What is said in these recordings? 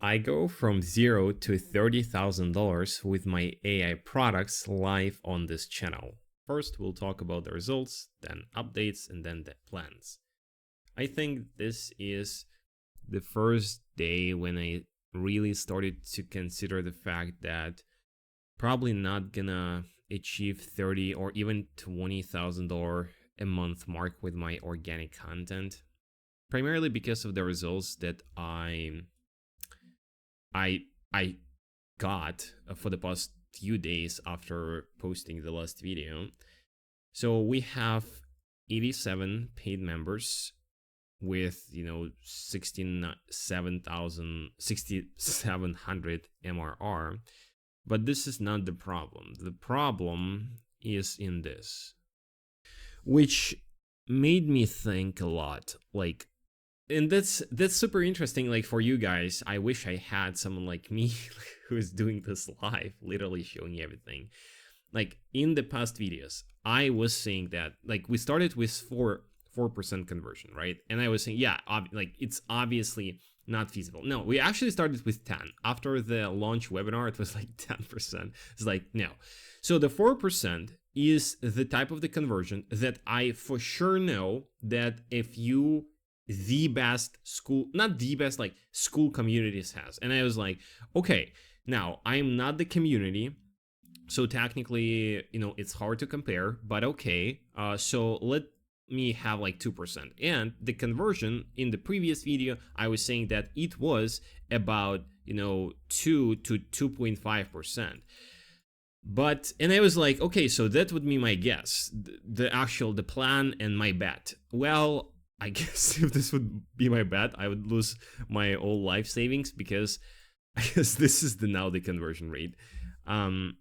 I go from zero to $30,000 with my AI products live on this channel. First, we'll talk about the results, then updates, and then the plans. I think this is the first day when I really started to consider the fact that probably not gonna achieve 30 or even $20,000 a month mark with my organic content, primarily because of the results that I I got for the past few days after posting the last video. So we have 87 paid members with 6700 MRR. But this is not the problem. The problem is in this, which made me think a lot. Like, and that's super interesting. Like, for you guys, I wish I had someone like me who's doing this live, literally showing everything. Like, in the past videos, I was saying that, like, we started with 4% conversion, right? And I was saying, yeah, like, it's obviously not feasible. No, we actually started with 10. After the launch webinar, it was like 10%. It's like, no. So the 4% is the type of the conversion that I for sure know that if you the best school, not the best, like school communities has. And I was like, okay, now I'm not the community, so technically, it's hard to compare, but okay. So let me have like 2%. And the conversion in the previous video, I was saying that it was about, 2 to 2.5%. But, and I was like, okay, so that would be my guess, the plan and my bet. Well, I guess if this would be my bet, I would lose my whole life savings, because I guess this is now the conversion rate. And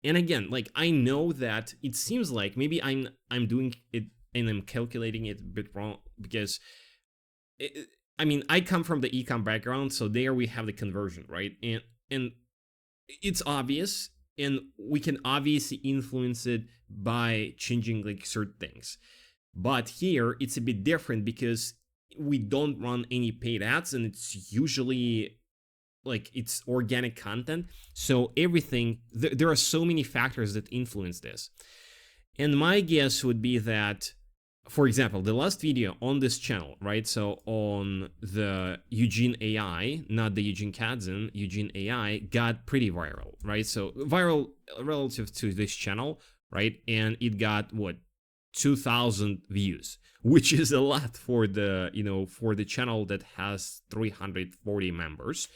again, like, I know that it seems like maybe I'm doing it and I'm calculating it a bit wrong, because I come from the ecom background, so there we have the conversion, right? And it's obvious, and we can obviously influence it by changing like certain things. But here it's a bit different because we don't run any paid ads, and it's usually like it's organic content. So everything, there are so many factors that influence this. And my guess would be that, for example, the last video on this channel, right? So on the Eugene AI, not the Eugene Kadzin, Eugene AI got pretty viral, right? So viral relative to this channel, right? And it got what? 2,000 views, which is a lot for the for the channel that has 340 members.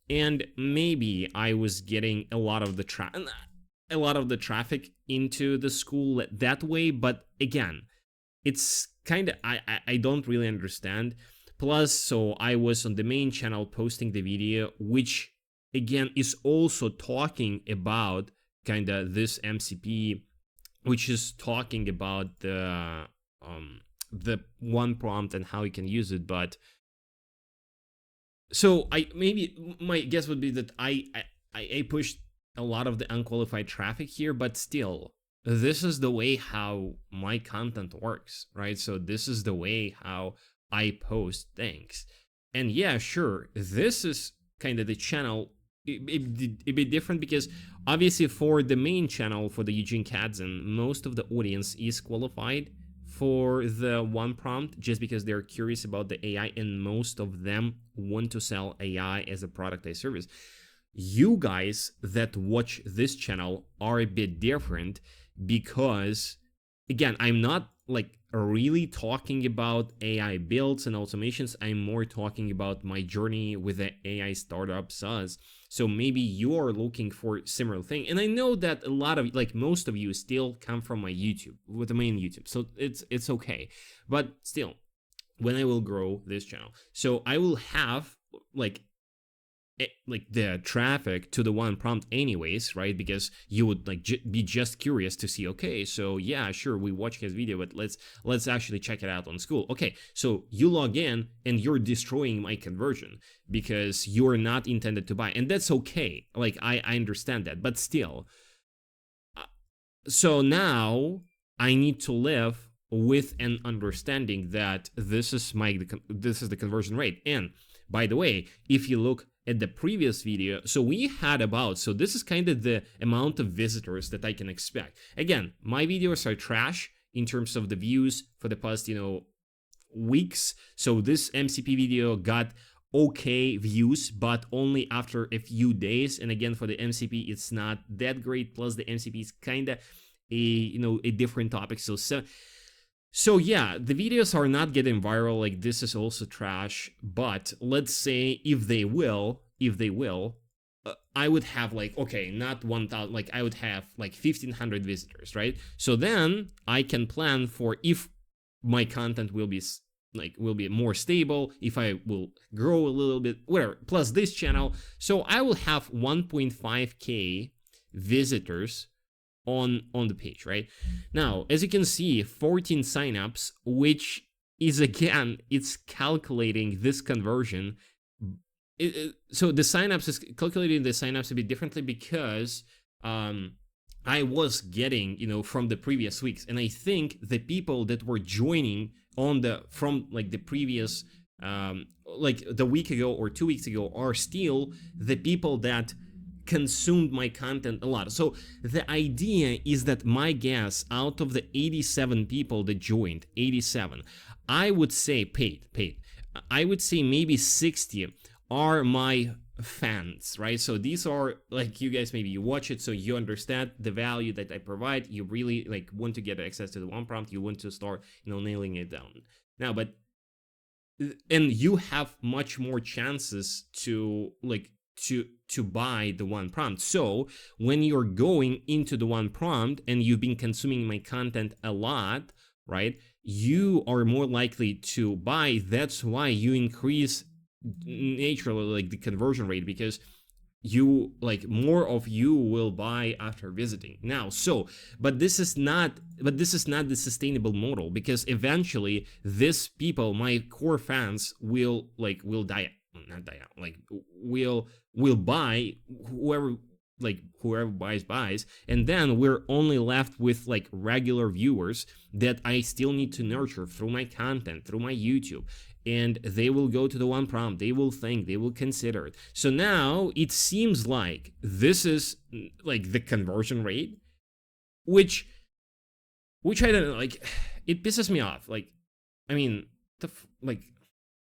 And maybe I was getting a lot of the traffic into the school that way, but again, it's kind of I don't really understand. Plus, so I was on the main channel posting the video, which again is also talking about kind of this MCP, which is talking about the one prompt and how you can use it. But so maybe my guess would be that I pushed a lot of the unqualified traffic here, but still, this is the way how my content works, right? So this is the way how I post things. And yeah, sure, this is kind of the channel a bit different, because obviously for the main channel, for the Eugene Kadzin, most of the audience is qualified for the one prompt, just because they're curious about the AI, and most of them want to sell AI as a product as service. You guys that watch this channel are a bit different, because again, I'm not like really talking about AI builds and automations. I'm more talking about my journey with the AI startup SaaS. So maybe you are looking for similar thing. And I know that a lot of, like, most of you still come from my YouTube, with the main YouTube. So it's okay. But still, when I will grow this channel, so I will have like the traffic to the one prompt anyways, right? Because you would like be just curious to see, okay, so yeah, sure, we watch his video, but let's actually check it out on school. Okay, so you log in and you're destroying my conversion because you're not intended to buy, and that's okay. Like, I understand that, but still, so now I need to live with an understanding that this is the conversion rate. And by the way, if you look at the previous video, so we had about, so this is kind of the amount of visitors that I can expect. Again, my videos are trash in terms of the views for the past, weeks. So this MCP video got okay views, but only after a few days. And again, for the MCP, it's not that great. Plus, the MCP is kind of a different topic. So yeah, the videos are not getting viral. Like, this is also trash. But let's say if they will, I would have like, okay, not 1,000, like I would have like 1,500 visitors, right? So then I can plan for if my content will be more stable, if I will grow a little bit, whatever, plus this channel. So I will have 1.5k visitors on the page, right? Now, as you can see, 14 signups, which is, again, it's calculating this conversion. So the signups is calculating the signups a bit differently because I was getting, from the previous weeks, and I think the people that were joining from like the previous, like the week ago or 2 weeks ago, are still the people that consumed my content a lot. So the idea is that my guess, out of the 87 people that joined, 87, I would say paid, I would say maybe 60 are my fans, right? So these are like, you guys, maybe you watch it so you understand the value that I provide. You really like want to get access to the one prompt. You want to start, nailing it down now, and you have much more chances to buy the one prompt. So when you're going into the one prompt and you've been consuming my content a lot, right, you are more likely to buy. That's why you increase naturally like the conversion rate, because you more of you will buy after visiting. Now, but this is not the sustainable model, because eventually these people, my core fans, will die out, will buy. Whoever buys, and then we're only left with regular viewers that I still need to nurture through my content, through my YouTube. And they will go to the one prompt, they will think, they will consider it. So now it seems like this is the conversion rate, which I don't know, it pisses me off.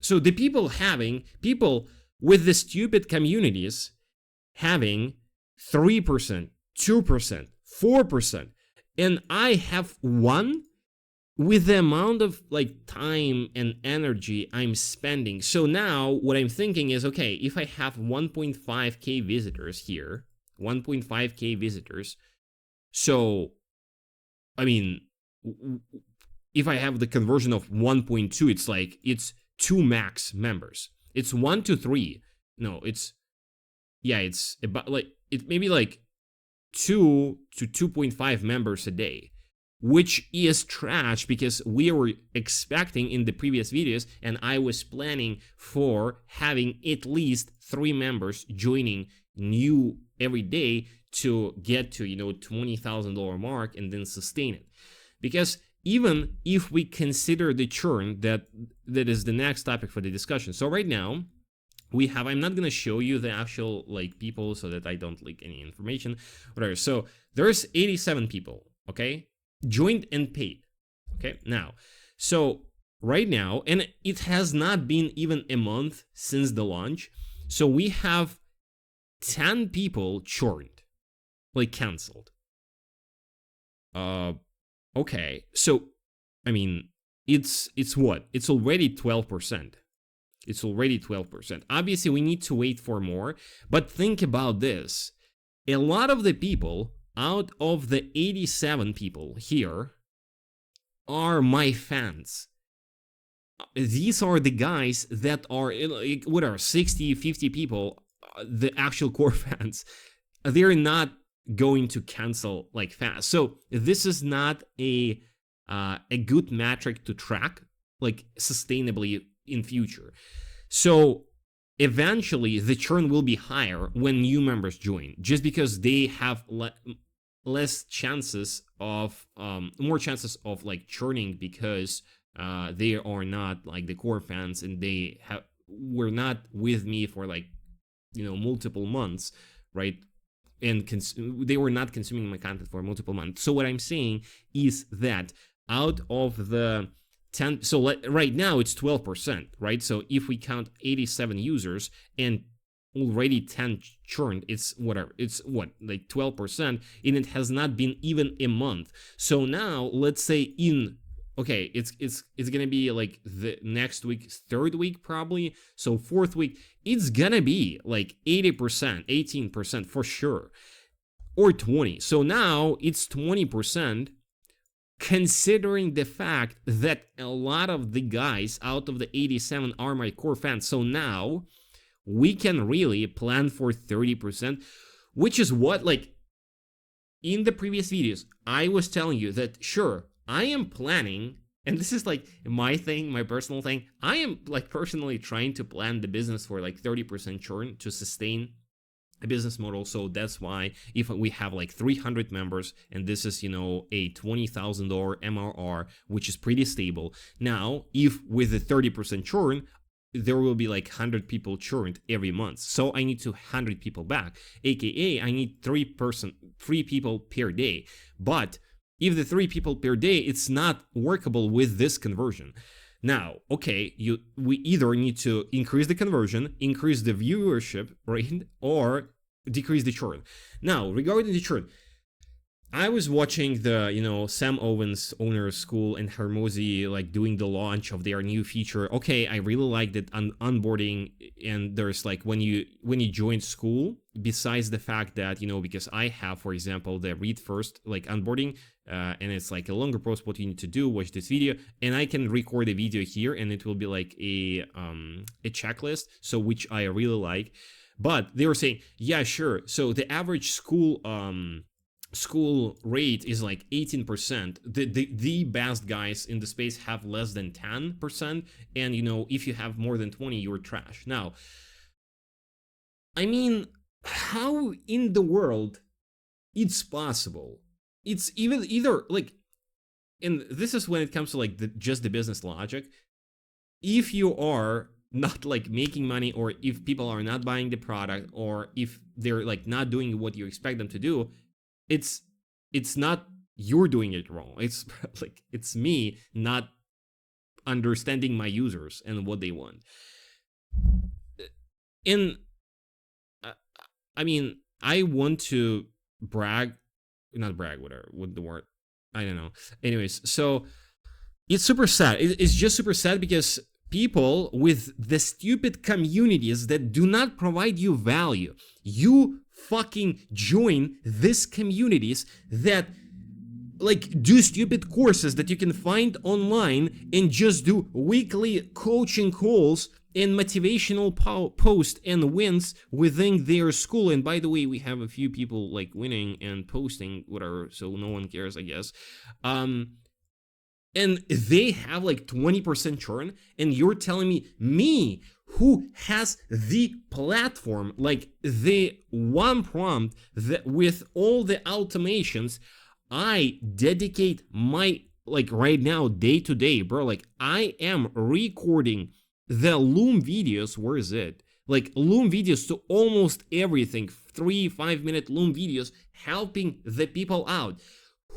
So the people with the stupid communities having 3%, 2%, 4%, and I have one with the amount of time and energy I'm spending. So now what I'm thinking is, okay, if I have 1.5k visitors here, 1.5k visitors, so I mean, if I have the conversion of 1.2, it's 2 max members. It's 1 to 3. No, it's about it maybe 2 to 2.5 members a day, which is trash, because we were expecting in the previous videos, and I was planning for having at least 3 members joining new every day to get to $20,000 mark and then sustain it. Because even if we consider the churn, that is the next topic for the discussion. So right now we have, I'm not going to show you the actual people so that I don't leak any information, whatever. So there's 87 people, okay, joined and paid. Okay, now, so right now, and it has not been even a month since the launch, so we have 10 people churned, canceled. Okay, so I mean, it's what? It's already 12%. It's already 12%. Obviously, we need to wait for more, but think about this. A lot of the people out of the 87 people here are my fans. These are the guys that are, what are 60, 50 people, the actual core fans. They're not going to cancel fast. So this is not a good metric to track sustainably in future. So eventually the churn will be higher when new members join, just because they have less chances of more chances of churning, because they are not the core fans, and they were not with me for like, multiple months, right? And they were not consuming my content for multiple months. So what I'm saying is that out of the 10, so right now it's 12%, right? So if we count 87 users and already 10 churned, it's whatever, it's what, like 12%, and it has not been even a month. So now let's say it's gonna be like the next week, third week probably, so fourth week, it's gonna be like 80%, 18% for sure, or 20. So now it's 20%, considering the fact that a lot of the guys out of the 87 are my core fans. So now we can really plan for 30%, which is what, like, in the previous videos, I was telling you that, sure, I am planning, and this is like my thing, my personal thing, I am like personally trying to plan the business for like 30% churn to sustain a business model. So that's why if we have like 300 members and this is, a $20,000 MRR, which is pretty stable. Now, if with the 30% churn, there will be like 100 people churned every month. So I need 100 people back, aka I need 3 people per day. But if the 3 people per day, it's not workable with this conversion. Now, okay, we either need to increase the conversion, increase the viewership, right, or decrease the churn. Now, regarding the churn, I was watching the, Sam Owens Owner's School and Hermosi like doing the launch of their new feature. Okay, I really liked it on onboarding, and there's like when you join school, besides the fact that, because I have, for example, the read first like onboarding, and it's like a longer post, what you need to do, watch this video, and I can record a video here and it will be like a checklist, so which I really like. But they were saying, yeah, sure, so the average school rate is like 18%. The best guys in the space have less than 10%, and if you have more than 20, you're trash. Now, I mean, how in the world it's possible? It's either like, and this is when it comes to like just the business logic. If you are not like making money, or if people are not buying the product, or if they're like not doing what you expect them to do, it's not you're doing it wrong. It's like it's me not understanding my users and what they want. And I mean, I want to not brag, whatever, what the word, I don't know. Anyways, so it's super sad. It's just super sad because people with the stupid communities that do not provide you value, you fucking join these communities that like do stupid courses that you can find online and just do weekly coaching calls and motivational posts and wins within their school. And by the way, we have a few people like winning and posting whatever, so no one cares, I guess. And they have like 20% churn, and you're telling me who has the platform, like the one prompt that with all the automations, I dedicate my, like right now, day to day, bro, like I am recording the Loom videos, where is it? Like Loom videos to almost everything, 3-5 minute Loom videos, helping the people out.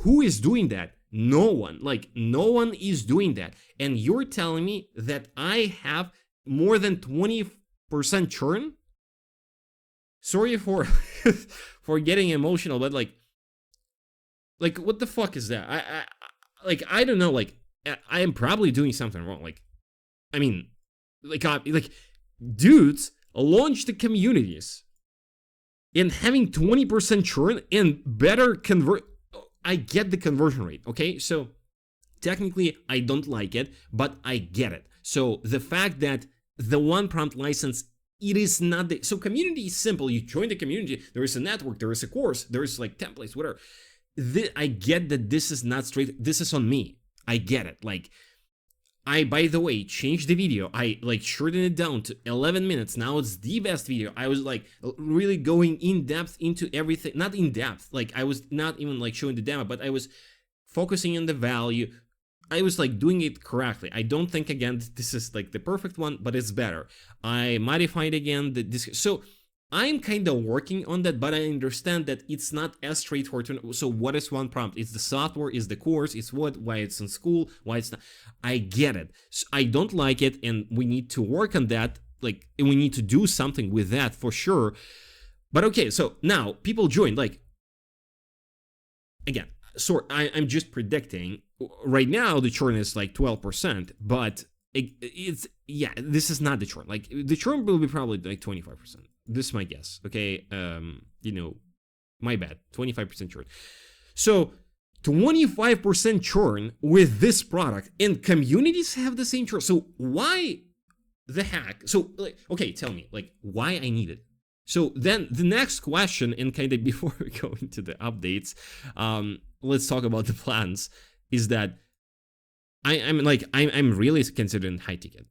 Who is doing that? No one. Like no one is doing that. And you're telling me that I have more than 20% churn? Sorry for for getting emotional, but like what the fuck is that? I don't know, like I am probably doing something wrong. Like I mean, like dudes launch the communities and having 20% churn and better convert. I get the conversion rate, okay? So technically I don't like it, but I get it. So the fact that the one prompt license, it is not the, so community is simple. You join the community, there is a network, there is a course, there is like templates, whatever. I get that this is not straight, this is on me. I get it. Like I, by the way, changed the video. I like shortened it down to 11 minutes. Now it's the best video. I was like really going in depth into everything. Not in depth. Like I was not even like showing the demo, but I was focusing on the value, I was like doing it correctly. I don't think again this is like the perfect one, but it's better. I modified again so I'm kind of working on that, but I understand that it's not as straightforward. So what is one prompt? It's the software, it's the course, it's why it's in school, why it's not. I get it. So I don't like it, and we need to work on that. Like, we need to do something with that for sure. But okay, so now people join. Like, again, so I'm just predicting. Right now, the churn is like 12%, but it's yeah, this is not the churn. Like, the churn will be probably like 25%. This is my guess. Okay, my bad, 25% churn. So 25% churn with this product, and communities have the same churn. So why the heck? So like, okay, tell me, like, why I need it. So then the next question, and kind of before we go into the updates, let's talk about the plans, is that I'm really considering high ticket.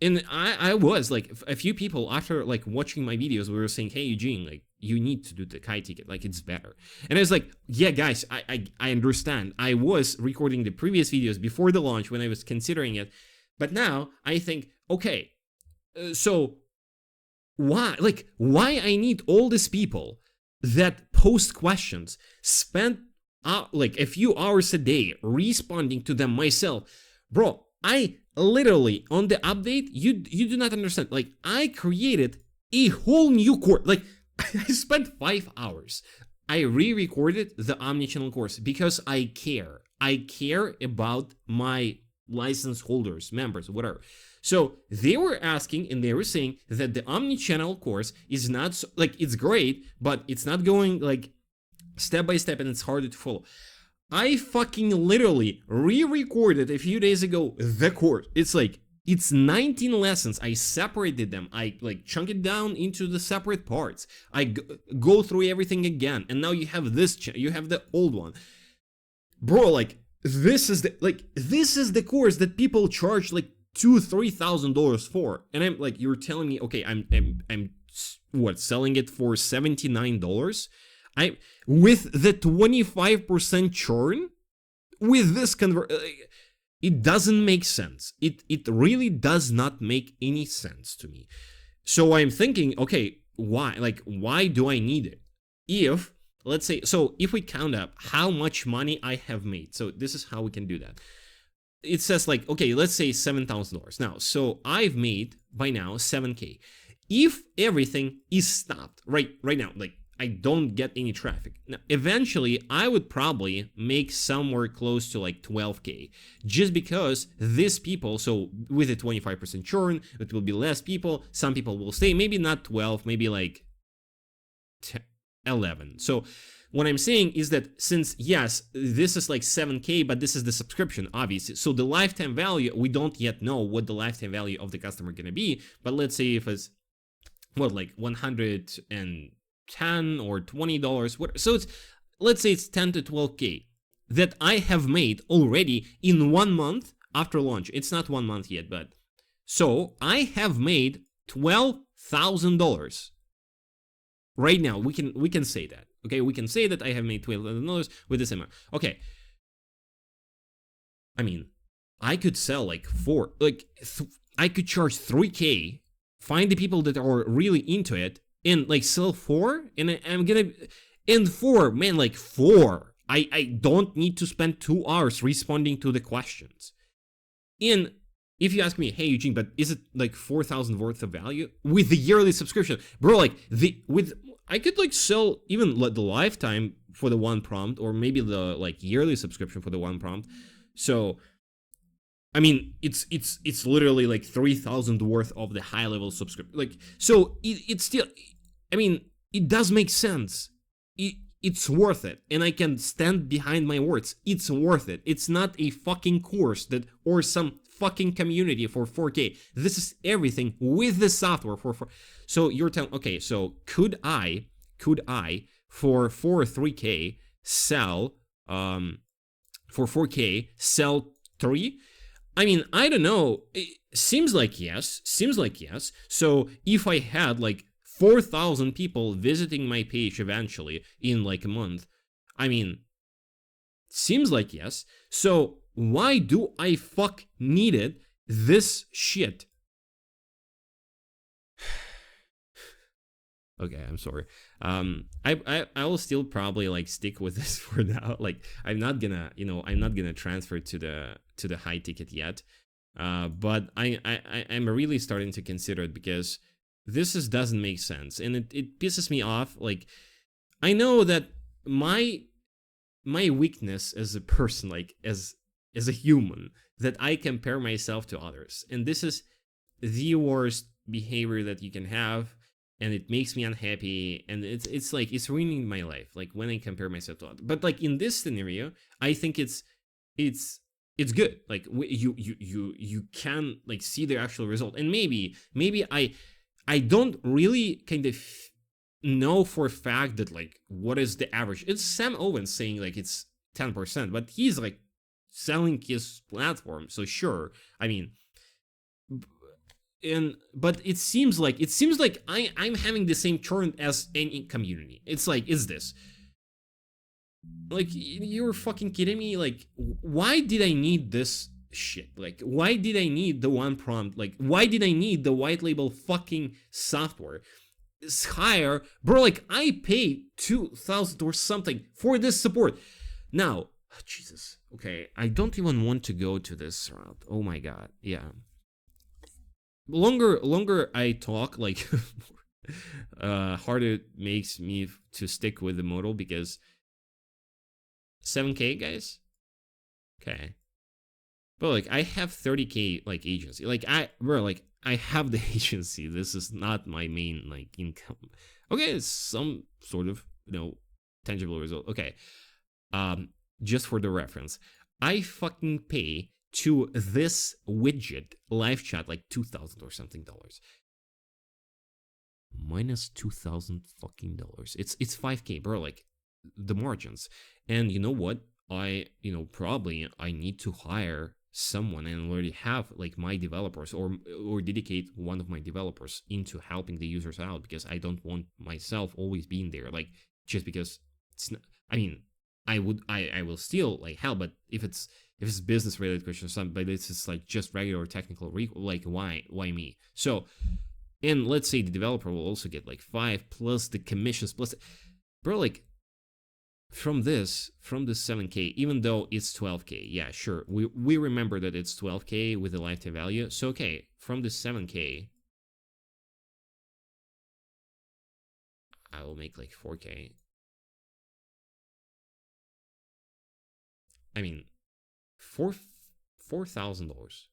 And I was like, a few people after like watching my videos, we were saying, hey Eugene, like, you need to do the high ticket, like, it's better. And I was like, yeah guys, I understand. I was recording the previous videos before the launch when I was considering it, but now I think, okay, so why I need all these people that post questions, spend like a few hours a day responding to them myself. Bro, I literally, on the update, you do not understand. Like, I created a whole new course. Like, I spent 5 hours. I re-recorded the omnichannel course because I care. I care about my license holders, members, whatever. So they were asking, and they were saying that the omnichannel course is not so, like, it's great, but it's not going like step by step, and it's harder to follow. I fucking literally re-recorded a few days ago the course. It's 19 lessons. I separated them. I like chunk it down into the separate parts. I go through everything again, and now you have this. You have the old one, bro. Like, this is the course that people charge like $2,000-$3,000 for, and I'm like, you're telling me, okay, I'm what, selling it for $79? I with the 25% churn, with this it doesn't make sense. It really does not make any sense to me. So I'm thinking, okay, why do I need it? If, let's say, so if we count up how much money I have made, so this is how we can do that. It says like, okay, let's say $7,000 now. So I've made by now $7K. If everything is stopped right now, like, I don't get any traffic. Now, eventually, I would probably make somewhere close to like 12K, just because these people, so with a 25% churn, it will be less people. Some people will stay, maybe not 12, maybe like 11. So what I'm saying is that, since, yes, this is like 7K, but this is the subscription, obviously. So the lifetime value, we don't yet know what the lifetime value of the customer gonna be. But let's say if it's, what, like $110 or $20, so it's, let's say it's 10 to 12K that I have made already in 1 month after launch. It's not 1 month yet, but so I have made $12,000 right now. We can say that. Okay, we can say that I have made $12,000 with this amount. Okay, I mean, I could sell like I could charge 3K, find the people that are really into it, and like sell 4, and I'm gonna, and 4, man, like 4. I don't need to spend 2 hours responding to the questions. And if you ask me, hey Eugene, but is it like 4,000 worth of value with the yearly subscription, bro? Like, I could like sell even the lifetime for the 1 prompt, or maybe the like yearly subscription for the 1 prompt. So I mean, it's literally like 3,000 worth of the high level subscription. Like, so it's still, I mean, it does make sense. It's worth it, and I can stand behind my words. It's worth it. It's not a fucking course that, or some fucking community for 4K. This is everything with the software for 4. So you're telling, okay, so could I for 3K sell for 4K sell 3? I mean, I don't know. It seems like yes. So if I had like 4,000 people visiting my page eventually in like a month, I mean, seems like yes. So why do I fuck needed this shit? Okay, I'm sorry. I will still probably like stick with this for now. Like I'm not gonna transfer to the high ticket yet. But I'm really starting to consider it because this doesn't make sense, and it pisses me off. Like I know that my weakness as a person, like as a human, that I compare myself to others, and this is the worst behavior that you can have, and it makes me unhappy, and it's like it's ruining my life, like when I compare myself to others. But like in this scenario, I think it's good. Like you can like see the actual result, and maybe I don't really kind of know for a fact that like what is the average. It's Sam Owens saying like it's 10%, but he's like selling his platform, so sure. I mean, but it seems like I'm having the same churn as any community. It's like, is this like, you're fucking kidding me? Like, why did I need this shit? Like, why did I need the one prompt? Like, why did I need the white label fucking software? It's higher, bro. Like, I pay 2,000 or something for this support. Now, Jesus. Okay, I don't even want to go to this route. Oh my god, yeah. Longer I talk, like harder it makes me to stick with the model, because 7K, guys. Okay, but like I have 30K like agency. Like I have the agency. This is not my main like income. Okay, it's some sort of tangible result. Okay, just for the reference, I fucking pay to this widget live chat like 2,000 or something dollars. Minus 2,000 fucking dollars. It's 5K, bro. Like the margins. And you know what? Probably I need to hire someone and already have like my developers, or dedicate one of my developers into helping the users out, because I don't want myself always being there, like just because it's not, I mean, I will still like help, but if it's business related question or something, but it's just like just regular technical like why me? So, and let's say the developer will also get like 5 plus the commissions plus, bro, like from this 7K, even though it's 12K, yeah, sure, we remember that it's 12K with the lifetime value. So okay, from the 7K, I will make like 4K. I mean, $4,000.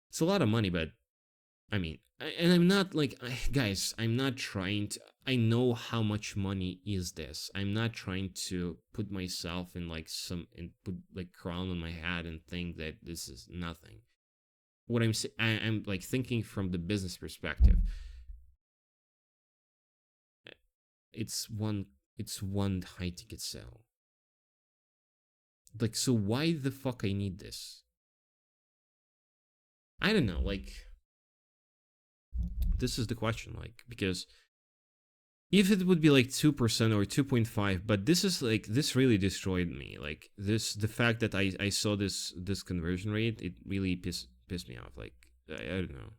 It's a lot of money, but I mean, and I'm not like, guys, I'm not trying to, I know how much money is this. I'm not trying to put myself in like and put like crown on my head and think that this is nothing. What I'm like thinking from the business perspective. It's one high ticket sale. Like, so why the fuck I need this? I don't know, like, this is the question, like, because if it would be like 2% or 2.5, but this is like, this really destroyed me. Like the fact that I saw this conversion rate, it really pissed me off. Like, I don't know.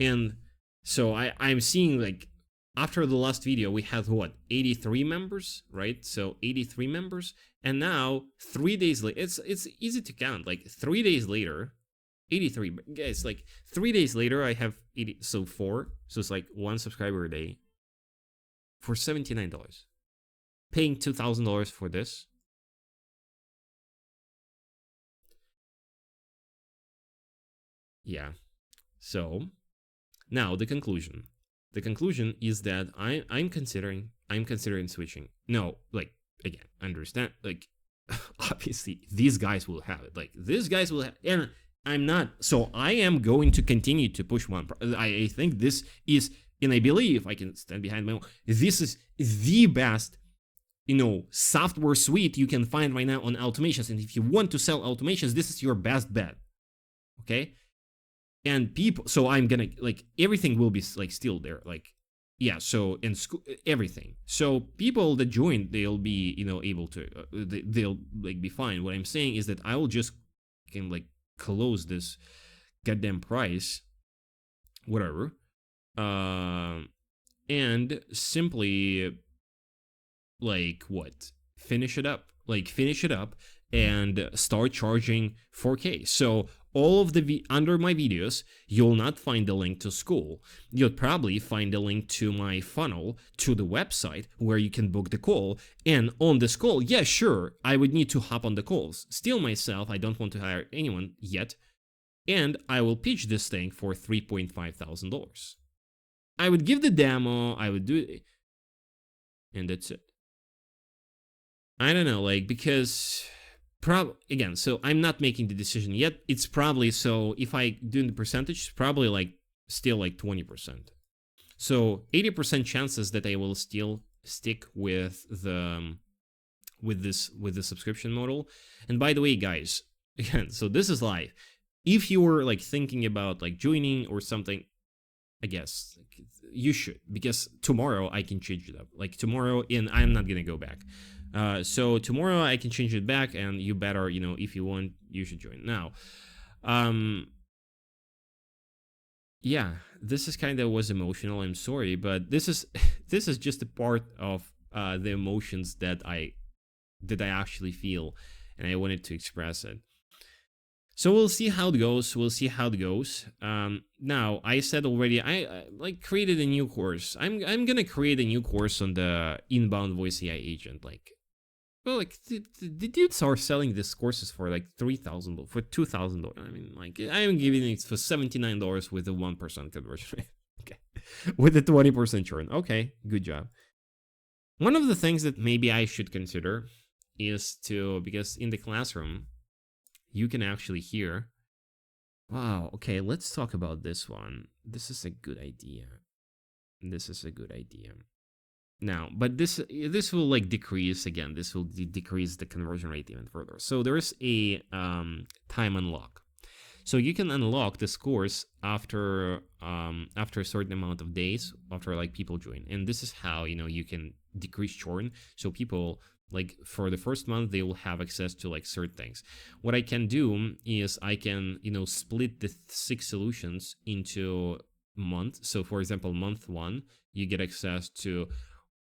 And so I'm seeing like, after the last video, we had what, 83 members, right? So 83 members, and now 3 days later, it's easy to count. Like 3 days later, 83 guys. Like 3 days later, I have 80. So 4. So it's like 1 subscriber a day for $79. Paying $2,000 for this. Yeah. So now the conclusion. The conclusion is that I'm considering switching. No, like, again, understand, like, obviously these guys will have it. Like, these guys will have, and I'm not. So I am going to continue to push one. I think this is, and I believe I can stand behind my own. This is the best, software suite you can find right now on automations. And if you want to sell automations, this is your best bet. Okay. And people, so I'm gonna, like, everything will be like still there. Like, yeah, so in school, everything. So people that join, they'll be, able to, they'll like be fine. What I'm saying is that I will just can like close this goddamn price, whatever, um, and simply like what, finish it up and start charging 4K. So all of the under my videos, you'll not find the link to school. You'll probably find the link to my funnel to the website where you can book the call. And on this call, yeah, sure, I would need to hop on the calls. Still myself, I don't want to hire anyone yet, and I will pitch this thing for $3,500. I would give the demo, I would do it, and that's it. I don't know, like, because again, so I'm not making the decision yet. It's probably, so if I do the percentage, it's probably like still like 20%. So 80% chances that I will still stick with the with the subscription model. And by the way, guys, again, so this is live. If you were like thinking about like joining or something, I guess you should, because tomorrow I can change it up. Like tomorrow, and I'm not gonna go back. So tomorrow I can change it back, and you better, if you want, you should join now. Yeah, this is kind of was emotional. I'm sorry, but this is this is just a part of the emotions that I actually feel, and I wanted to express it. So we'll see how it goes. Now I said already, I like created a new course. I'm gonna create a new course on the inbound voice AI agent. Like, well, like the dudes are selling these courses for like $3,000, for $2,000. I mean, like, I'm giving it for $79 with a 1% conversion rate. Okay, with a 20% churn. Okay, good job. One of the things that maybe I should consider is to, because in the classroom you can actually hear. Wow, okay, let's talk about this one. This is a good idea. Now, but this will like decrease again. This will decrease the conversion rate even further. So there's a time unlock. So you can unlock this course after a certain amount of days, after like people join, and this is how you can decrease churn. So people, like, for the first month, they will have access to like certain things. What I can do is I can split the 6 solutions into months. So for example, month 1 you get access to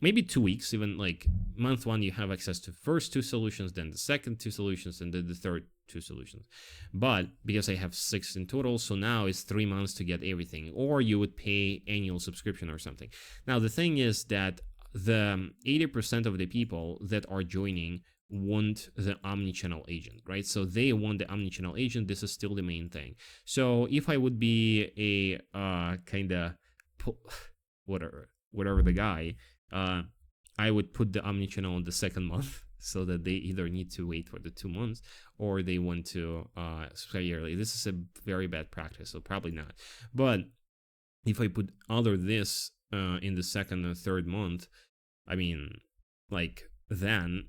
maybe 2 weeks. Even like month 1 you have access to first 2 solutions, then the second 2 solutions, and then the third 2 solutions. But because I have 6 in total, so now it's 3 months to get everything. Or you would pay annual subscription or something. Now the thing is that the 80% of the people that are joining want the omnichannel agent, right? So they want the omnichannel agent. This is still the main thing. So if I would be a kind of whatever the guy, I would put the omnichannel on the second month, so that they either need to wait for the 2 months or they want to subscribe yearly. This is a very bad practice, so probably not. But if I put this in the second and third month, I mean, like, then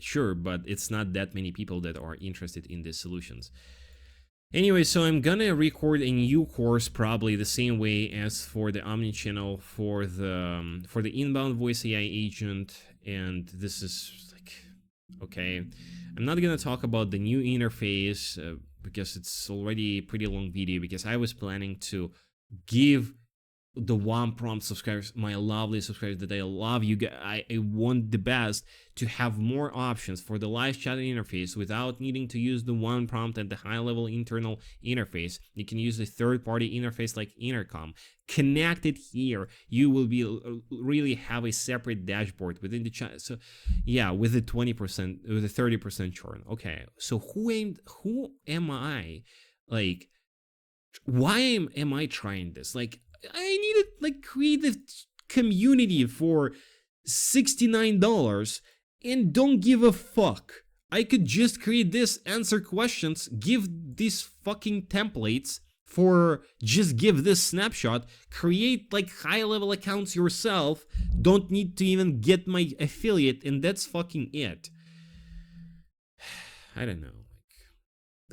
sure, but it's not that many people that are interested in these solutions. Anyway, so I'm gonna record a new course, probably the same way as for the omnichannel, for the inbound voice AI agent, and this is like, okay, I'm not gonna talk about the new interface because it's already a pretty long video, because I was planning to give the one prompt subscribers, my lovely subscribers that I love you guys, I want the best, to have more options for the live chat interface without needing to use the one prompt and the high level internal interface. You can use a third party interface like Intercom. Connected here, you will be really have a separate dashboard within the chat. So yeah, with the 20%, with the 30% churn. Okay, so who am I? Like, why am I trying this? Like, I needed like create a community for $69 and don't give a fuck. I could just create this, answer questions, give these fucking templates for just give this snapshot, create like high level accounts yourself, don't need to even get my affiliate, and that's fucking it. I don't know.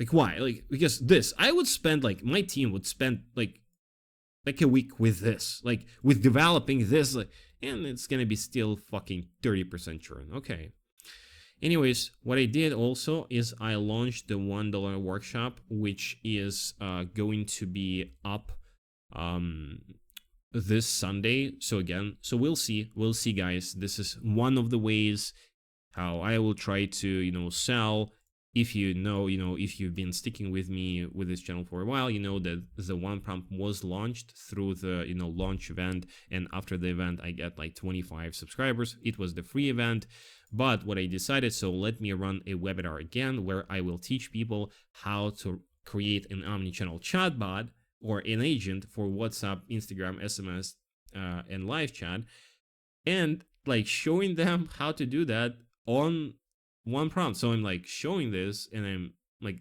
Like why? Like, because this, I would spend, like, my team would spend like like a week with this, like with developing this, like, and it's gonna be still fucking 30% churn. Okay. Anyways, what I did also is I launched the $1 workshop, which is going to be up um, this Sunday. So again, so we'll see, guys. This is one of the ways how I will try to, sell. If if you've been sticking with me with this channel for a while, you know that the one prompt was launched through the, launch event. And after the event, I get like 25 subscribers. It was the free event. But what I decided, so let me run a webinar again where I will teach people how to create an omni-channel chatbot or an agent for WhatsApp, Instagram, SMS, and live chat, and like showing them how to do that on one prompt. So I'm like showing this, and I'm like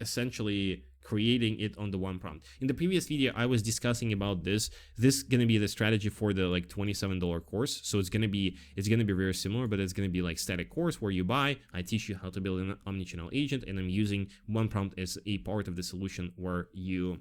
essentially creating it on the one prompt. In the previous video, I was discussing about this. This is gonna be the strategy for the like $27 course. So it's gonna be very similar, but it's gonna be like static course where you buy. I teach you how to build an omnichannel agent, and I'm using one prompt as a part of the solution where you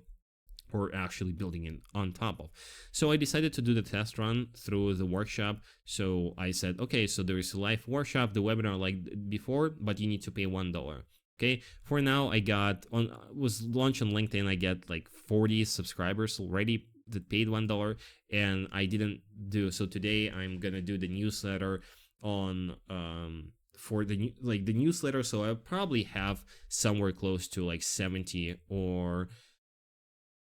or actually building it on top of. So I decided to do the test run through the workshop. So I said, okay, so there is a live workshop, the webinar like before, but you need to pay $1. Okay, for now I got was launched on LinkedIn. I get like 40 subscribers already that paid $1, and I didn't do so. Today I'm gonna do the newsletter on for the newsletter. So I'll probably have somewhere close to like 70 or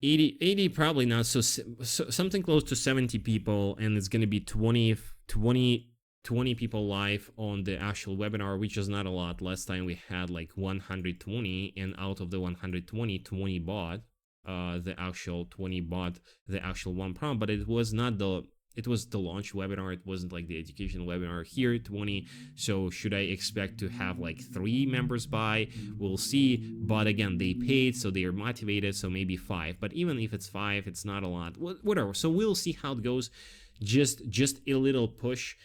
80 probably not, so something close to 70 people, and it's going to be 20 people live on the actual webinar, which is not a lot. Last time we had like 120, and out of the 120, 20 bought the actual 20 bought the actual one prompt, but it was not it was the launch webinar. It wasn't like the education webinar. Here 20. So should I expect to have like 3 members buy? We'll see. But again, they paid, so they are motivated, so maybe 5. But even if it's 5, it's not a lot. Whatever. So we'll see how it goes. Just a little push.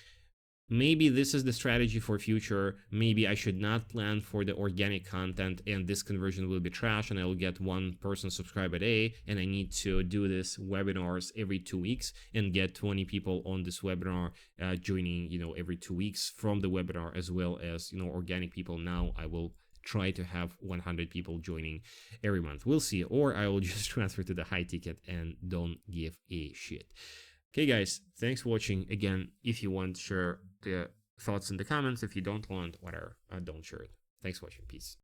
Maybe this is the strategy for future. Maybe I should not plan for the organic content, and this conversion will be trash, and I will get 1 person subscribe a day, and I need to do this webinars every 2 weeks and get 20 people on this webinar joining, every 2 weeks from the webinar, as well as, organic people. Now I will try to have 100 people joining every month. We'll see. Or I will just transfer to the high ticket and don't give a shit. Okay, guys, thanks for watching. Again, if you want, share the thoughts in the comments. If you don't want, whatever, don't share it. Thanks for watching. Peace.